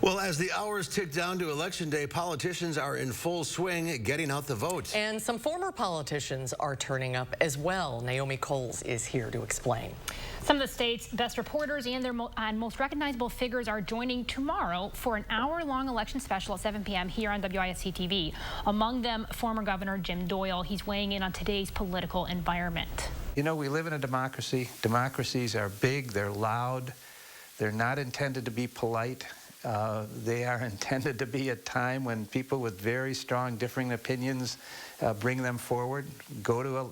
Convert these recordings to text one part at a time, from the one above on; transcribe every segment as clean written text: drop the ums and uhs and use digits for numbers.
Well, as the hours tick down to Election Day, politicians are in full swing getting out the vote. And some former politicians are turning up as well. Naomi Coles is here to explain. Some of the state's best reporters and their most recognizable figures are joining tomorrow for an hour-long election special at 7 p.m. here on WISC TV. Among them, former Governor Jim Doyle. He's weighing in on today's political environment. You know, we live in a democracy. Democracies are big, they're loud, they're not intended to be polite. They are intended to be a time when people with very strong differing opinions bring them forward,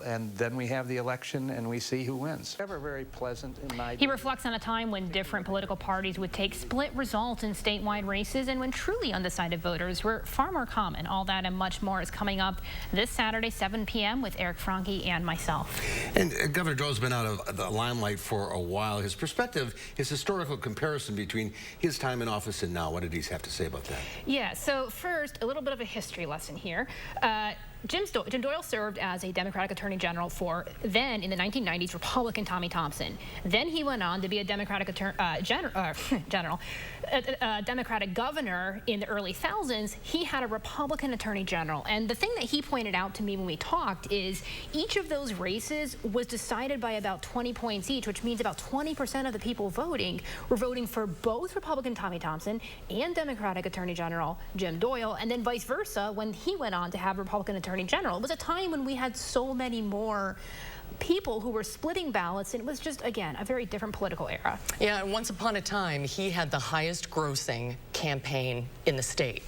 and then we have the election and we see who wins. Never very pleasant in my view. He reflects on a time when different political parties would take split results in statewide races and when truly undecided voters were far more common. All that and much more is coming up this Saturday, 7 p.m. with Eric Franke and myself. And Governor Doyle's been out of the limelight for a while. His perspective, his historical comparison between his time in office and now, what did he have to say about that? Yeah, so first, a little bit of a history lesson here. Jim Doyle served as a Democratic Attorney General for then, in the 1990s, Republican Tommy Thompson. Then he went on to be a Democratic Democratic governor in the early thousands. He had a Republican Attorney General. And the thing that he pointed out to me when we talked is each of those races was decided by about 20 points each, which means about 20% of the people voting were voting for both Republican Tommy Thompson and Democratic Attorney General Jim Doyle. And then vice versa, when he went on to have Republican Attorney General. It was a time when we had so many more people who were splitting ballots, and it was just, again, a very different political era. Yeah, and once upon a time, he had the highest grossing campaign in the state.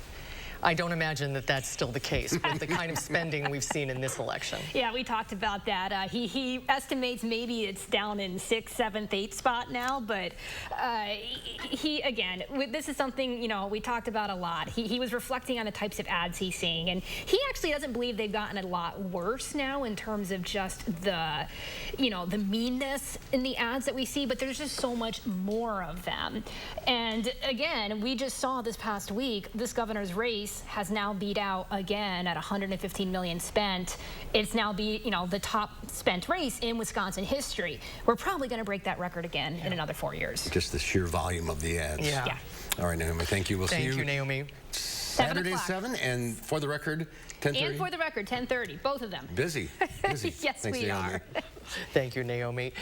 I don't imagine that that's still the case with the kind of spending we've seen in this election. Yeah, we talked about that. He estimates maybe it's down in 6th, 7th, 8th spot now, but this is something, you know, we talked about a lot. He was reflecting on the types of ads he's seeing, and he actually doesn't believe they've gotten a lot worse now in terms of just the, you know, the meanness in the ads that we see, but there's just so much more of them. And again, we just saw this past week, this governor's race has now beat out again at $115 million spent. It's now the top spent race in Wisconsin history. We're probably going to break that record again in another 4 years. Just the sheer volume of the ads. Yeah. All right, Naomi, thank you. We'll see you. Thank you, Naomi. Saturday 7 and for the record, 10:30. And for the record, 10:30, both of them. Busy. Yes, Thanks, we Naomi. are. Thank you, Naomi.